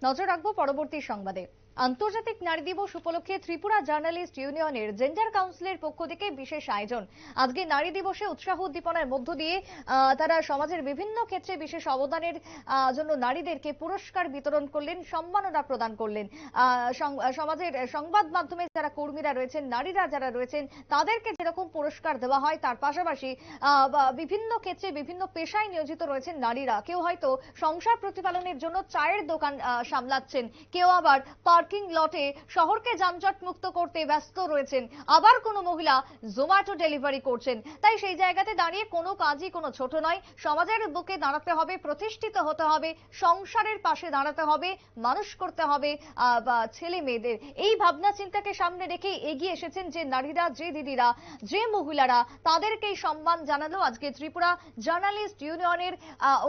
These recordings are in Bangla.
নজর রাখবো পরবর্তী সংবাদে। আন্তর্জাতিক নারী দিবস উপলক্ষে ত্রিপুরা জার্নালিস্ট ইউনিয়নের জেন্ডার কাউন্সিলের পক্ষ থেকে বিশেষ আয়োজন। আজকে নারী দিবসে উৎসাহ উদ্দীপনার মধ্য দিয়ে তারা সমাজের বিভিন্ন ক্ষেত্রে বিশেষ অবদানের জন্য নারীদেরকে পুরস্কার বিতরণ করলেন, সম্মাননা প্রদান করলেন। সমাজের সংবাদ মাধ্যমে যারা কর্মীরা রয়েছেন, নারীরা যারা রয়েছেন, তাদেরকে যেরকম পুরস্কার দেওয়া হয়, তার পাশাপাশি বিভিন্ন ক্ষেত্রে বিভিন্ন পেশায় নিয়োজিত রয়েছেন নারীরা। কেউ হয়তো সংসার প্রতিপালনের জন্য চায়ের দোকান সামলাচ্ছেন, কেউ আবার পার্কিং লটে শহরকে যানজট মুক্ত করতে ব্যস্ত রয়েছেন, আবার কোনো মহিলা জোম্যাটো ডেলিভারি করছেন। তাই সেই জায়গাতে দাঁড়িয়ে কোনো কাজই কোনো ছোট নয়। সমাজের বুকে দাঁড়াতে হবে, প্রতিষ্ঠিত হতে হবে, সংসারের পাশে দাঁড়াতে হবে, মানুষ করতে হবে ছেলে মেয়েদের। এই ভাবনা চিন্তাকে সামনে রেখে এগিয়ে এসেছেন যে নারীরা, যে দিদিরা, যে মহিলারা, তাদেরকেই সম্মান জানালো আজকে ত্রিপুরা জার্নালিস্ট ইউনিয়নের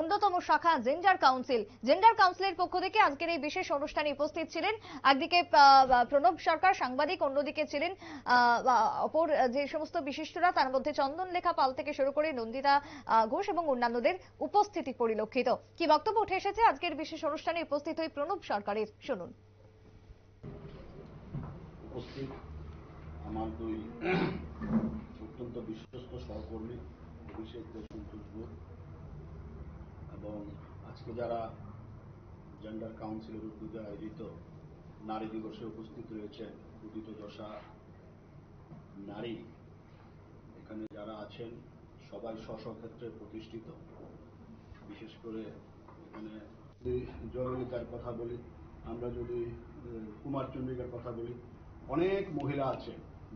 অন্যতম শাখা জেন্ডার কাউন্সিল। জেন্ডার কাউন্সিলের পক্ষ থেকে আজকের এই বিশেষ অনুষ্ঠানে উপস্থিত ছিলেন একদিকে প্রণব সরকার সাংবাদিক, অন্যদিকে ছিলেন অপর যে সমস্ত বিশিষ্টরা, তার মধ্যে চন্দনলেখা পাল থেকে শুরু করে নন্দিতা ঘোষ এবং অন্যান্যদের উপস্থিতি পরিলক্ষিত। কি বক্তব্য উঠে এসেছে আজকের বিশেষ অনুষ্ঠানে উপস্থিত হয়ে প্রণব সরকারের, শুনুন। উপস্থিত আমার দুই অত্যন্ত বিশ্বস্ত সহকর্মী অভিষেক সন্তোষ এবং আজকে যারা জেন্ডার কাউন্সিলের উদ্যোগে আয়োজিত নারী দিবসে উপস্থিত রয়েছেন উদিত দশা নারী, এখানে যারা আছেন সবাই স্ব ক্ষেত্রে প্রতিষ্ঠিত। বিশেষ করে এখানে যদি জয়ললিতার কথা বলি, আমরা যদি কুমার চন্দ্রিকার কথা বলি, অনেক মহিলা আছে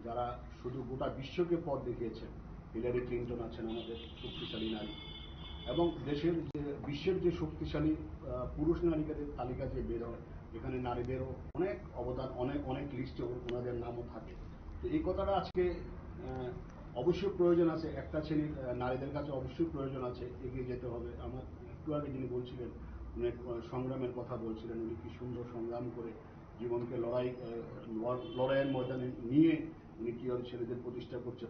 যারা শুধু গোটা বিশ্বকে পথ দেখিয়েছেন। হিলারি ক্লিন্টন আছেন আমাদের শক্তিশালী নারী, এবং দেশের যে বিশ্বের যে শক্তিশালী পুরুষ নারীদের তালিকা যে বের হয়, এখানে নারীদেরও অনেক অবদান, অনেক লিস্টে ওনাদের নামও থাকে। তো এই কথাটা আজকে অবশ্যই প্রয়োজন আছে, একটা শ্রেণীর নারীদের কাছে অবশ্যই প্রয়োজন আছে, এগিয়ে যেতে হবে। আমার একটু আগে যিনি বলছিলেন, অনেক সংগ্রামের কথা বলছিলেন, উনি কি সুন্দর সংগ্রাম করে জীবনকে লড়াইয়ের ময়দানে নিয়ে উনি কিভাবে ছেলেদের প্রতিষ্ঠা করছে,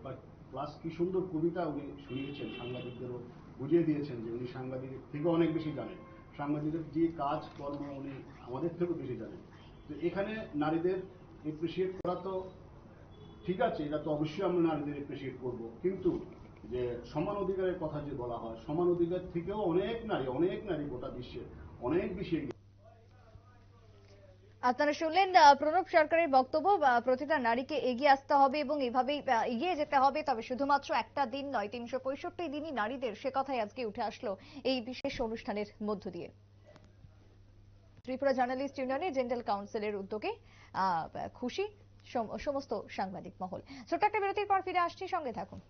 প্লাস কি সুন্দর কবিতা উনি শুনিয়েছেন, সাংবাদিকদেরও বুঝিয়ে দিয়েছেন যে উনি সাংবাদিকের থেকে অনেক বেশি জানেন, সাংবাদিকের যে কাজ কর্ম উনি আমাদের থেকেও বেশি জানেন। তো এখানে নারীদের এপ্রিসিয়েট করা তো ঠিক আছে, এটা তো অবশ্যই আমরা নারীদের এপ্রিসিয়েট করব, কিন্তু যে সমান অধিকারের কথা যে বলা হয়, সমান অধিকার থেকেও অনেক নারী গোটা বিশ্বে অনেক বেশি। আপনারা শুনলেন প্রণব সরকারের বক্তব্য। প্রতিটা নারীকে এগিয়ে আসতে হবে এবং এভাবেই এগিয়ে যেতে হবে। তবে শুধুমাত্র একটা দিন নয়, 365 দিনই নারীদের, সে কথাই আজকে উঠে আসলো এই বিশেষ অনুষ্ঠানের মধ্য দিয়ে। ত্রিপুরা জার্নালিস্ট ইউনিয়নের জেন্ডার কাউন্সিলের উদ্যোগে খুশি সমস্ত সাংবাদিক মহল। ছোট্ট একটা বিরতির পর ফিরে আসছি, সঙ্গে থাকুন।